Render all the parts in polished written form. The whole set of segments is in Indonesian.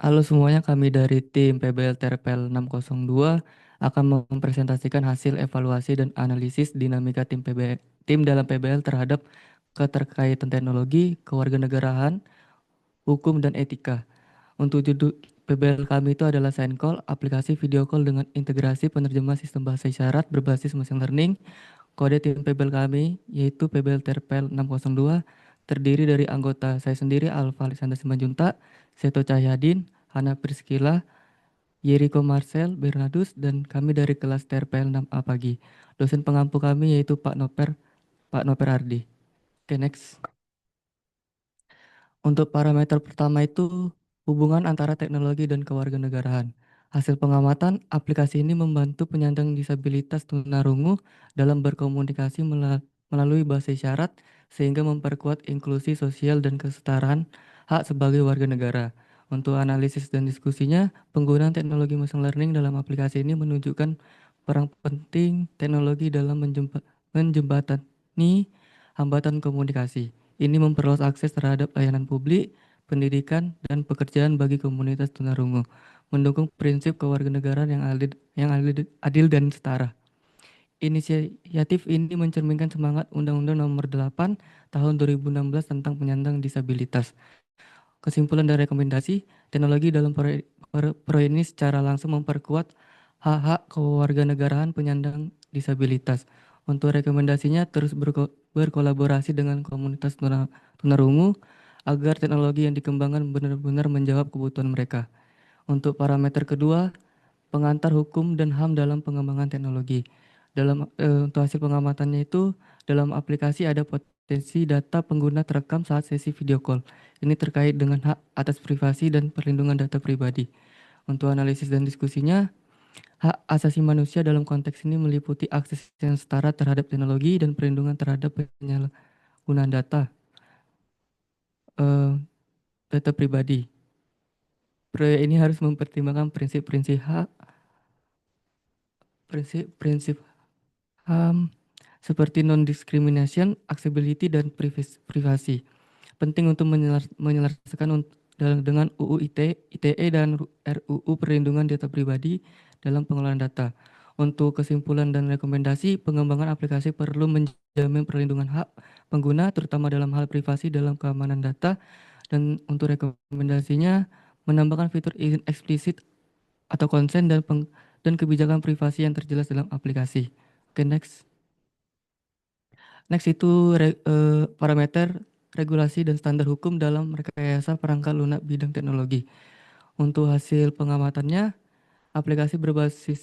Halo semuanya, kami dari tim PBL Terpel 602 akan mempresentasikan hasil evaluasi dan analisis dinamika tim dalam PBL terhadap keterkaitan teknologi, kewarganegaraan, hukum, dan etika. Untuk judul PBL kami itu adalah Signcall, aplikasi video call dengan integrasi penerjemah sistem bahasa isyarat berbasis machine learning. Kode tim PBL kami yaitu PBL Terpel 602 terdiri dari anggota saya sendiri Alfa Alexander Simanjuntak, Seto Cahyadin, Hana Priscila, Yeriko Marcel Bernardus, dan kami dari kelas Terpel 6A pagi. Dosen pengampu kami yaitu Pak Noper Ardi. Oke, next. Untuk parameter pertama itu hubungan antara teknologi dan kewarganegaraan. Hasil pengamatan, aplikasi ini membantu penyandang disabilitas tunarungu dalam berkomunikasi melalui bahasa isyarat sehingga memperkuat inklusi sosial dan kesetaraan hak sebagai warga negara. Untuk analisis dan diskusinya, penggunaan teknologi machine learning dalam aplikasi ini menunjukkan peran penting teknologi dalam menjembatani hambatan komunikasi. Ini memperluas akses terhadap layanan publik, pendidikan, dan pekerjaan bagi komunitas tunarungu, mendukung prinsip kewarganegaraan yang adil dan setara. Inisiatif ini mencerminkan semangat Undang-Undang Nomor 8 Tahun 2016 tentang penyandang disabilitas. Kesimpulan dan rekomendasi, teknologi dalam proyek ini secara langsung memperkuat hak-hak kewarganegaraan penyandang disabilitas. Untuk rekomendasinya terus berkolaborasi dengan komunitas tunarungu agar teknologi yang dikembangkan benar-benar menjawab kebutuhan mereka. Untuk parameter kedua, pengantar hukum dan HAM dalam pengembangan teknologi. Untuk hasil pengamatannya itu dalam aplikasi ada potensi data pengguna terekam saat sesi video call. Ini terkait dengan hak atas privasi dan perlindungan data pribadi. Untuk analisis dan diskusinya, hak asasi manusia dalam konteks ini meliputi akses yang setara terhadap teknologi dan perlindungan terhadap penyalahgunaan eh, data pribadi. Proyek ini harus mempertimbangkan prinsip-prinsip hak, prinsip-prinsip HAM, seperti non-discrimination, accessibility, dan privasi. Penting untuk menyelesaikan dengan UU ITE dan RUU Perlindungan Data Pribadi dalam pengelolaan data. Untuk kesimpulan dan rekomendasi, pengembangan aplikasi perlu menjamin perlindungan hak pengguna, terutama dalam hal privasi dalam keamanan data, dan untuk rekomendasinya, menambahkan fitur izin eksplisit atau konsen dan kebijakan privasi yang terjelas dalam aplikasi. Oke, next. Next itu parameter regulasi dan standar hukum dalam rekayasa perangkat lunak bidang teknologi. Untuk hasil pengamatannya, aplikasi berbasis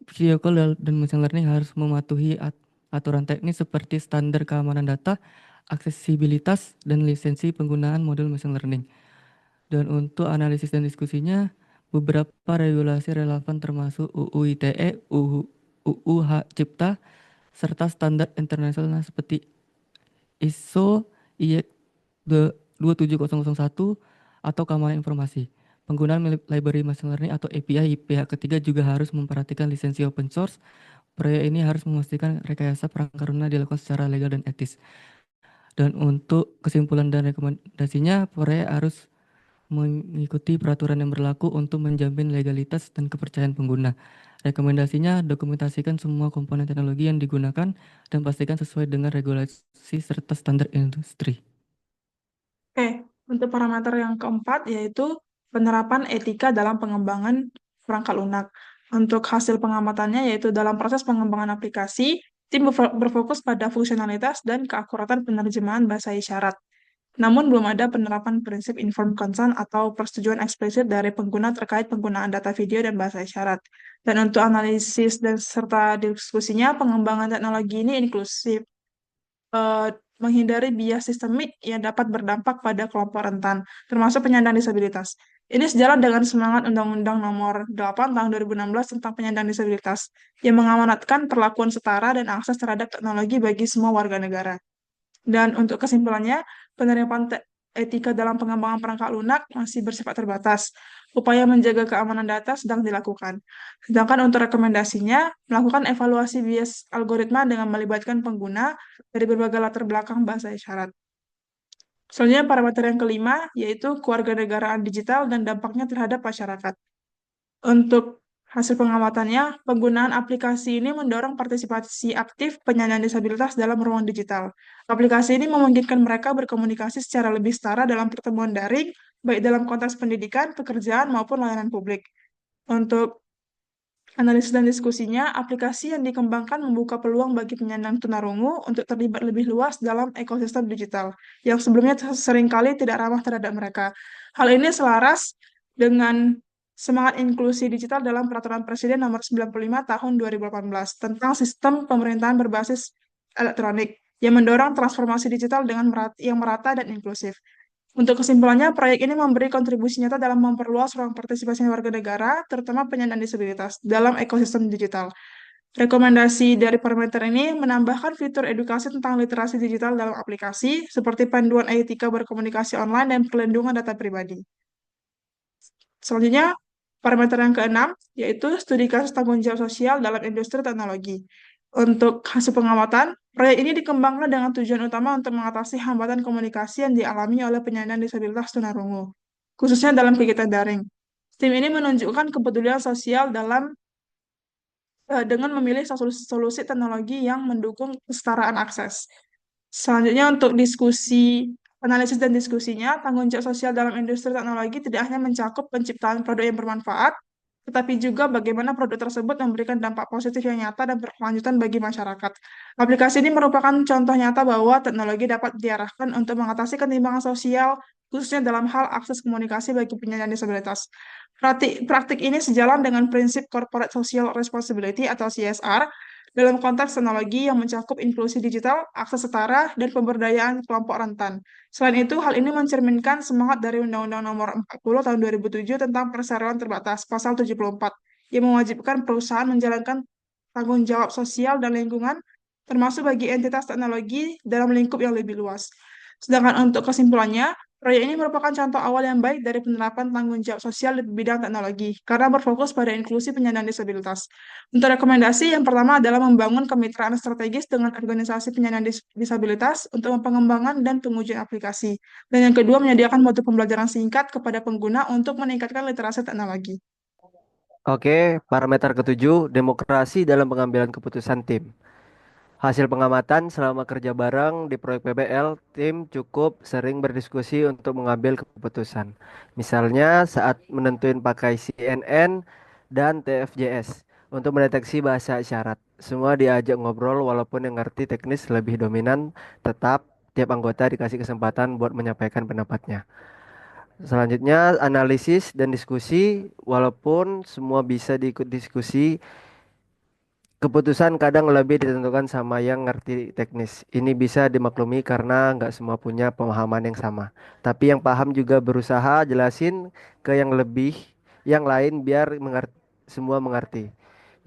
video call dan machine learning harus mematuhi aturan teknis seperti standar keamanan data, aksesibilitas, dan lisensi penggunaan model machine learning. Dan untuk analisis dan diskusinya, beberapa regulasi relevan termasuk UU ITE, UU Hak Cipta, serta standar internasional seperti ISO IEC 27001 atau keamanan informasi. Penggunaan library machine learning atau API pihak ketiga juga harus memperhatikan lisensi open source. Proyek ini harus memastikan rekayasa perangkat lunak dilakukan secara legal dan etis. Dan untuk kesimpulan dan rekomendasinya, proyek harus mengikuti peraturan yang berlaku untuk menjamin legalitas dan kepercayaan pengguna. Rekomendasinya, dokumentasikan semua komponen teknologi yang digunakan dan pastikan sesuai dengan regulasi serta standar industri. Oke, untuk parameter yang keempat yaitu penerapan etika dalam pengembangan perangkat lunak. Untuk hasil pengamatannya yaitu dalam proses pengembangan aplikasi, tim berfokus pada fungsionalitas dan keakuratan penerjemahan bahasa isyarat. Namun belum ada penerapan prinsip informed consent atau persetujuan eksplisit dari pengguna terkait penggunaan data video dan bahasa isyarat. Dan untuk analisis dan serta diskusinya, pengembangan teknologi ini inklusif, eh, menghindari bias sistemik yang dapat berdampak pada kelompok rentan, termasuk penyandang disabilitas. Ini sejalan dengan semangat Undang-Undang Nomor 8 Tahun 2016 tentang penyandang disabilitas, yang mengamanatkan perlakuan setara dan akses terhadap teknologi bagi semua warga negara. Dan untuk kesimpulannya, penerapan etika dalam pengembangan perangkat lunak masih bersifat terbatas. Upaya menjaga keamanan data sedang dilakukan. Sedangkan untuk rekomendasinya, melakukan evaluasi bias algoritma dengan melibatkan pengguna dari berbagai latar belakang bahasa isyarat. Selanjutnya parameter yang kelima yaitu kewarganegaraan digital dan dampaknya terhadap masyarakat. Untuk hasil pengamatannya, penggunaan aplikasi ini mendorong partisipasi aktif penyandang disabilitas dalam ruang digital. Aplikasi ini memungkinkan mereka berkomunikasi secara lebih setara dalam pertemuan daring, baik dalam konteks pendidikan, pekerjaan, maupun layanan publik. Untuk analisis dan diskusinya, aplikasi yang dikembangkan membuka peluang bagi penyandang tunarungu untuk terlibat lebih luas dalam ekosistem digital, yang sebelumnya seringkali tidak ramah terhadap mereka. Hal ini selaras dengan semangat inklusi digital dalam Peraturan Presiden Nomor 95 Tahun 2018 tentang sistem pemerintahan berbasis elektronik yang mendorong transformasi digital yang merata dan inklusif. Untuk kesimpulannya, proyek ini memberi kontribusi nyata dalam memperluas ruang partisipasi warga negara, terutama penyandang disabilitas, dalam ekosistem digital. Rekomendasi dari parameter ini menambahkan fitur edukasi tentang literasi digital dalam aplikasi, seperti panduan etika berkomunikasi online dan perlindungan data pribadi. Selanjutnya, parameter yang keenam, yaitu studi kasus tanggung jawab sosial dalam industri teknologi. Untuk hasil pengamatan, proyek ini dikembangkan dengan tujuan utama untuk mengatasi hambatan komunikasi yang dialami oleh penyandang disabilitas tunarungu, khususnya dalam kegiatan daring. Tim ini menunjukkan kepedulian sosial dengan memilih solusi teknologi yang mendukung kesetaraan akses. Selanjutnya untuk analisis dan diskusinya, tanggung jawab sosial dalam industri teknologi tidak hanya mencakup penciptaan produk yang bermanfaat, tetapi juga bagaimana produk tersebut memberikan dampak positif yang nyata dan berkelanjutan bagi masyarakat. Aplikasi ini merupakan contoh nyata bahwa teknologi dapat diarahkan untuk mengatasi ketimpangan sosial, khususnya dalam hal akses komunikasi bagi penyandang disabilitas. Praktik ini sejalan dengan prinsip Corporate Social Responsibility atau CSR dalam konteks teknologi yang mencakup inklusi digital, akses setara, dan pemberdayaan kelompok rentan. Selain itu, hal ini mencerminkan semangat dari Undang-Undang Nomor 40 Tahun 2007 tentang perseroan terbatas, Pasal 74, yang mewajibkan perusahaan menjalankan tanggung jawab sosial dan lingkungan, termasuk bagi entitas teknologi dalam lingkup yang lebih luas. Sedangkan untuk kesimpulannya, proyek ini merupakan contoh awal yang baik dari penerapan tanggung jawab sosial di bidang teknologi, karena berfokus pada inklusi penyandang disabilitas. Untuk rekomendasi, yang pertama adalah membangun kemitraan strategis dengan organisasi penyandang disabilitas untuk pengembangan dan pengujian aplikasi. Dan yang kedua, menyediakan modul pembelajaran singkat kepada pengguna untuk meningkatkan literasi teknologi. Oke, parameter ketujuh, demokrasi dalam pengambilan keputusan tim. Hasil pengamatan selama kerja bareng di proyek PBL, tim cukup sering berdiskusi untuk mengambil keputusan. Misalnya saat menentuin pakai CNN dan TFJS untuk mendeteksi bahasa isyarat. Semua diajak ngobrol walaupun yang ngerti teknis lebih dominan, tetap tiap anggota dikasih kesempatan buat menyampaikan pendapatnya. Selanjutnya analisis dan diskusi, walaupun semua bisa diikut diskusi, keputusan kadang lebih ditentukan sama yang ngerti teknis. Ini bisa dimaklumi karena nggak semua punya pemahaman yang sama. Tapi yang paham juga berusaha jelasin ke yang lebih, yang lain biar semua mengerti.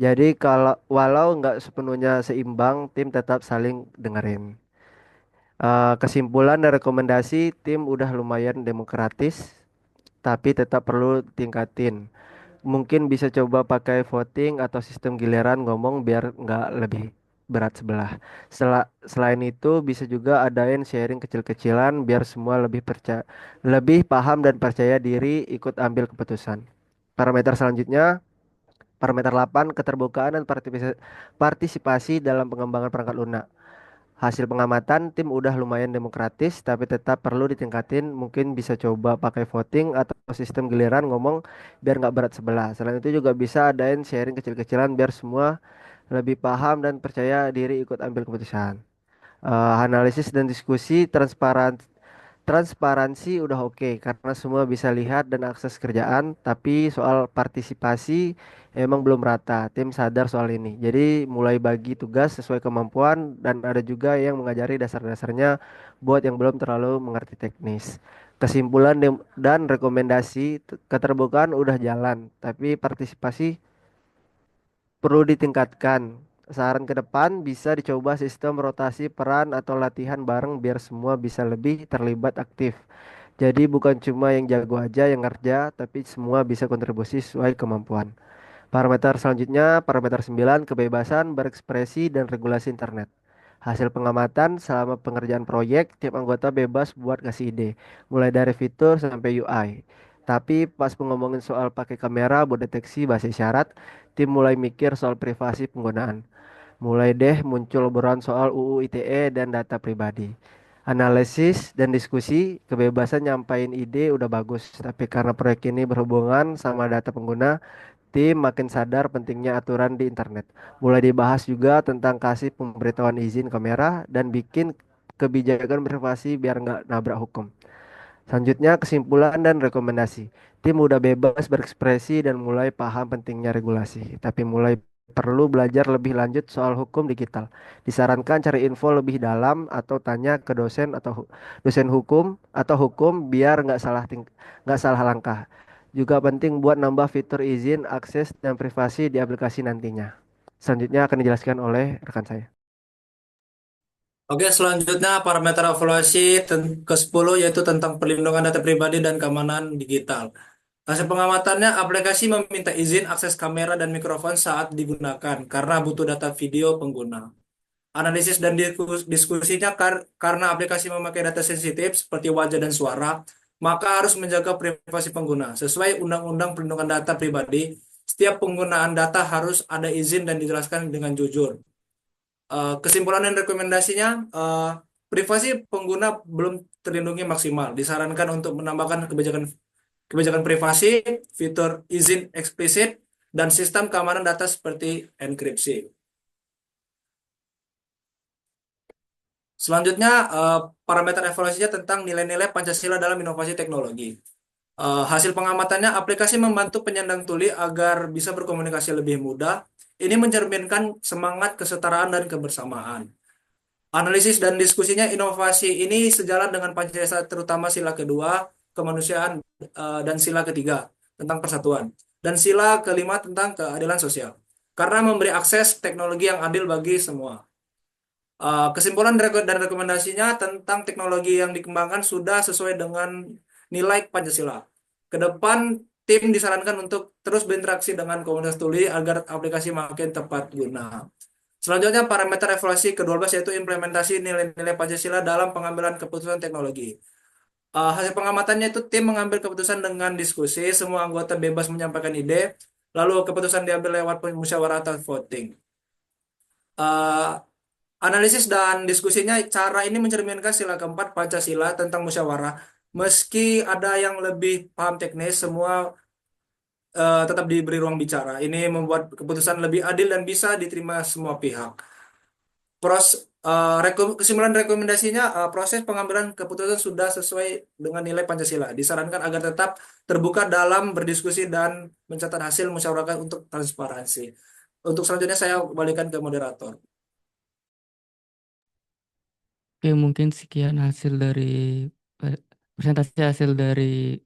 Jadi kalau walau nggak sepenuhnya seimbang, tim tetap saling dengerin. Kesimpulan dan rekomendasi, tim udah lumayan demokratis, tapi tetap perlu tingkatin. Mungkin bisa coba pakai voting atau sistem giliran ngomong biar nggak lebih berat sebelah. Selain itu bisa juga adain sharing kecil-kecilan biar semua lebih paham dan percaya diri ikut ambil keputusan. Parameter selanjutnya, parameter 8, keterbukaan dan partisipasi dalam pengembangan perangkat lunak. Hasil pengamatan tim udah lumayan demokratis tapi tetap perlu ditingkatin. Mungkin bisa coba pakai voting atau sistem giliran ngomong biar nggak berat sebelah. Selain itu juga bisa adain sharing kecil-kecilan biar semua lebih paham dan percaya diri ikut ambil keputusan. Analisis dan diskusi transparansi udah oke karena semua bisa lihat dan akses kerjaan, tapi soal partisipasi emang belum rata. Tim sadar soal ini. Jadi mulai bagi tugas sesuai kemampuan dan ada juga yang mengajari dasar-dasarnya buat yang belum terlalu mengerti teknis. Kesimpulan dan rekomendasi, keterbukaan udah jalan, tapi partisipasi perlu ditingkatkan. Saran ke depan bisa dicoba sistem rotasi peran atau latihan bareng biar semua bisa lebih terlibat aktif. Jadi bukan cuma yang jago aja yang kerja, tapi semua bisa kontribusi sesuai kemampuan. Parameter selanjutnya, parameter 9, kebebasan berekspresi dan regulasi internet. Hasil pengamatan selama pengerjaan proyek, tiap anggota bebas buat kasih ide, mulai dari fitur sampai UI. Tapi pas ngomongin soal pakai kamera buat deteksi bahasa isyarat, tim mulai mikir soal privasi penggunaan. Mulai deh muncul obrolan soal UU ITE dan data pribadi. Analisis dan diskusi, kebebasan nyampain ide udah bagus, tapi karena proyek ini berhubungan sama data pengguna, tim makin sadar pentingnya aturan di internet. Mulai dibahas juga tentang kasih pemberitahuan izin kamera dan bikin kebijakan privasi biar nggak nabrak hukum. Selanjutnya kesimpulan dan rekomendasi. Tim udah bebas berekspresi dan mulai paham pentingnya regulasi, tapi mulai perlu belajar lebih lanjut soal hukum digital. Disarankan cari info lebih dalam atau tanya ke dosen atau dosen hukum atau hukum biar nggak salah langkah. Juga penting buat nambah fitur izin, akses, dan privasi di aplikasi nantinya. Selanjutnya akan dijelaskan oleh rekan saya. Oke, selanjutnya parameter evaluasi ke-10 yaitu tentang perlindungan data pribadi dan keamanan digital. Hasil pengamatannya, aplikasi meminta izin akses kamera dan mikrofon saat digunakan karena butuh data video pengguna. Analisis dan diskusinya karena aplikasi memakai data sensitif seperti wajah dan suara, maka harus menjaga privasi pengguna. Sesuai Undang-Undang Perlindungan Data Pribadi, setiap penggunaan data harus ada izin dan dijelaskan dengan jujur. Kesimpulan dan rekomendasinya, privasi pengguna belum terlindungi maksimal. Disarankan untuk menambahkan kebijakan kebijakan privasi, fitur izin eksplisit, dan sistem keamanan data seperti enkripsi. Selanjutnya, parameter evaluasinya tentang nilai-nilai Pancasila dalam inovasi teknologi. Hasil pengamatannya, aplikasi membantu penyandang tuli agar bisa berkomunikasi lebih mudah. Ini mencerminkan semangat kesetaraan dan kebersamaan. Analisis dan diskusinya, inovasi ini sejalan dengan Pancasila, terutama sila kedua, kemanusiaan, dan sila ketiga tentang persatuan, dan sila kelima tentang keadilan sosial. Karena memberi akses teknologi yang adil bagi semua. Kesimpulan dan rekomendasinya tentang teknologi yang dikembangkan sudah sesuai dengan nilai Pancasila. Ke depan, tim disarankan untuk terus berinteraksi dengan komunitas tuli agar aplikasi makin tepat guna. Selanjutnya, parameter evaluasi ke-12 yaitu implementasi nilai-nilai Pancasila dalam pengambilan keputusan teknologi. Hasil pengamatannya itu tim mengambil keputusan dengan diskusi, semua anggota bebas menyampaikan ide, lalu keputusan diambil lewat musyawarah atau voting. Eh, Analisis dan diskusinya, cara ini mencerminkan sila keempat Pancasila tentang musyawarah. Meski ada yang lebih paham teknis, semua tetap diberi ruang bicara. Ini membuat keputusan lebih adil dan bisa diterima semua pihak. Kesimpulan rekomendasinya, proses pengambilan keputusan sudah sesuai dengan nilai Pancasila. Disarankan agar tetap terbuka dalam berdiskusi dan mencatat hasil musyawarah untuk transparansi. Untuk selanjutnya saya kembalikan ke moderator. Oke, mungkin sekian hasil dari presentasi hasil dari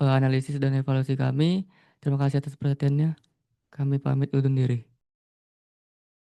analisis dan evaluasi kami. Terima kasih atas perhatiannya. Kami pamit undur diri.